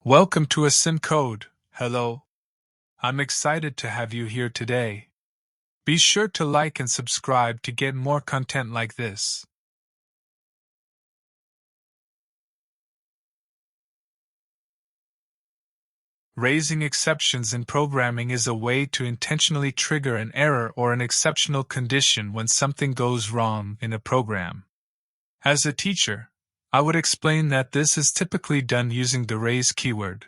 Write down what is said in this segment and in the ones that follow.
Welcome to Asyn Code. Hello. I'm excited to have you here today. Be sure to like and subscribe to get more content like this. Raising exceptions in programming is a way to intentionally trigger an error or an exceptional condition when something goes wrong in a program. As a teacher, I would explain that this is typically done using the raise keyword,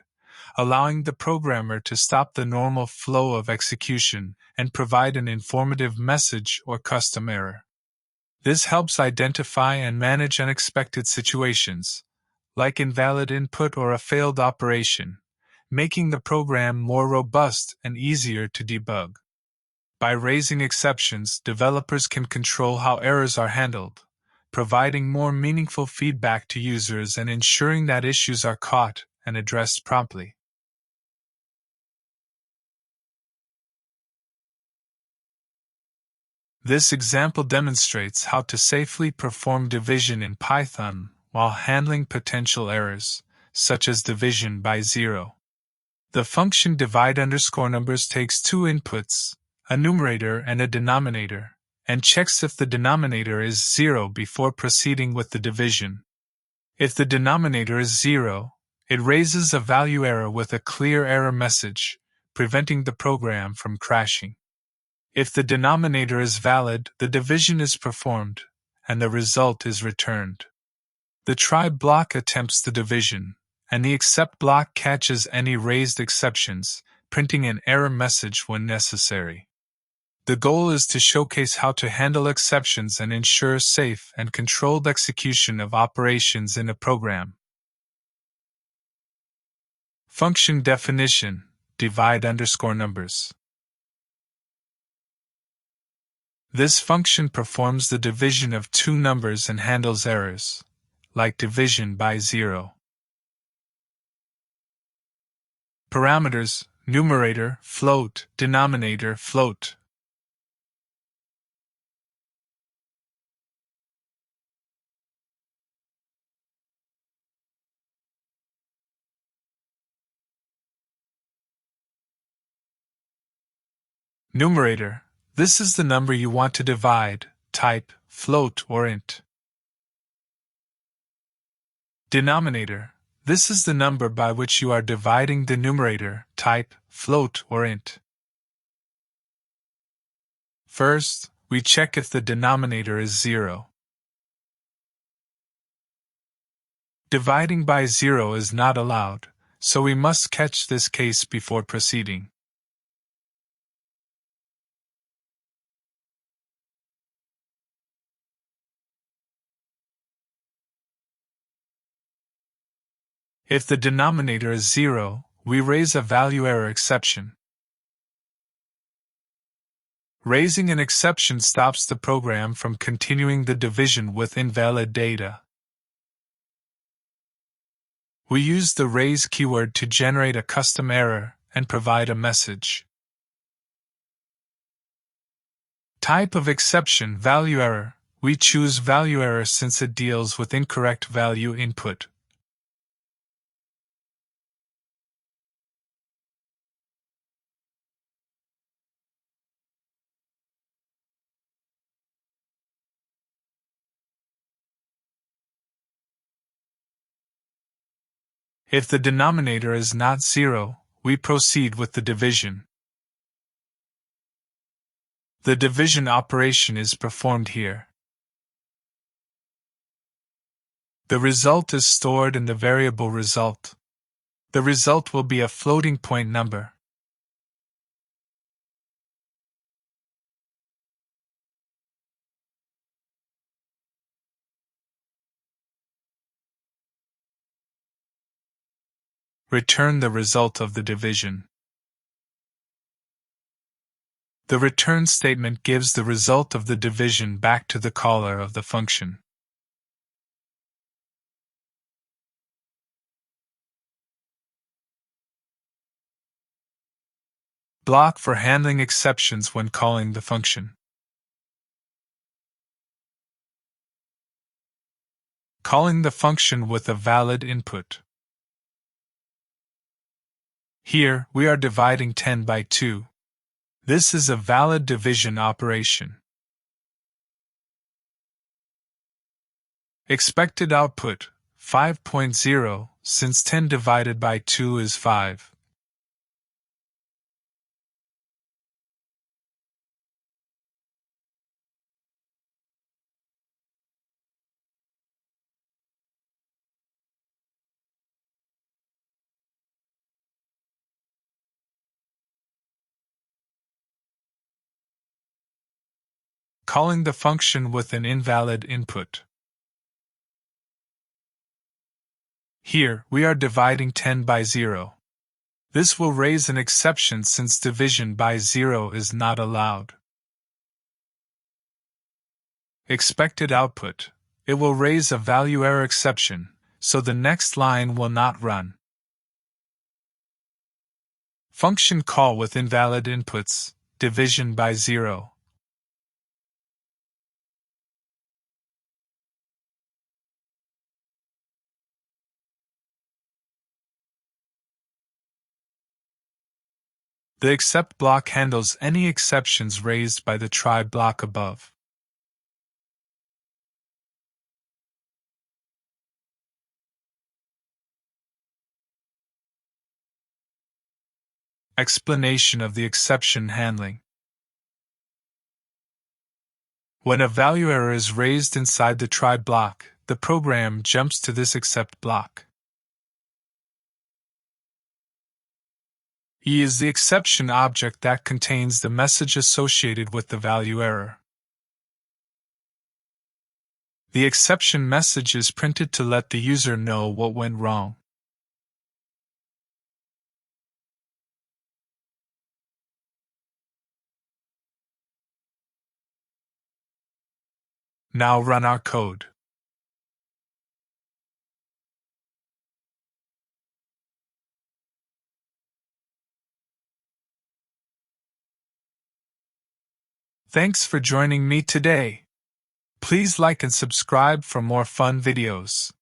allowing the programmer to stop the normal flow of execution and provide an informative message or custom error. This helps identify and manage unexpected situations, like invalid input or a failed operation, making the program more robust and easier to debug. By raising exceptions, developers can control how errors are handled, providing more meaningful feedback to users and ensuring that issues are caught and addressed promptly. This example demonstrates how to safely perform division in Python while handling potential errors, such as division by zero. The function divide_numbers takes two inputs, a numerator and a denominator, and checks if the denominator is 0 before proceeding with the division. If the denominator is 0, it raises a value error with a clear error message, preventing the program from crashing. If the denominator is valid, the division is performed, and the result is returned. The try block attempts the division, and the except block catches any raised exceptions, printing an error message when necessary. The goal is to showcase how to handle exceptions and ensure safe and controlled execution of operations in a program. Function definition: divide_numbers. This function performs the division of two numbers and handles errors, like division by zero. Parameters: numerator, float, denominator, float. Numerator: this is the number you want to divide, type, float or int. Denominator: this is the number by which you are dividing the numerator, type, float or int. First, we check if the denominator is 0. Dividing by 0 is not allowed, so we must catch this case before proceeding. If the denominator is 0, we raise a value error exception. Raising an exception stops the program from continuing the division with invalid data. We use the raise keyword to generate a custom error and provide a message. Type of exception: value error. We choose value error since it deals with incorrect value input. If the denominator is not 0, we proceed with the division. The division operation is performed here. The result is stored in the variable result. The result will be a floating point number. Return the result of the division. The return statement gives the result of the division back to the caller of the function. Block for handling exceptions when calling the function. Calling the function with a valid input. Here, we are dividing 10 by 2. This is a valid division operation. Expected output, 5.0, since 10 divided by 2 is 5. Calling the function with an invalid input. Here, we are dividing 10 by 0. This will raise an exception since division by 0 is not allowed. Expected output. It will raise a value error exception, so the next line will not run. Function call with invalid inputs, division by 0. The except block handles any exceptions raised by the try block above. Explanation of the exception handling. When a value error is raised inside the try block, the program jumps to this except block. E is the exception object that contains the message associated with the value error. The exception message is printed to let the user know what went wrong. Now run our code. Thanks for joining me today. Please like and subscribe for more fun videos.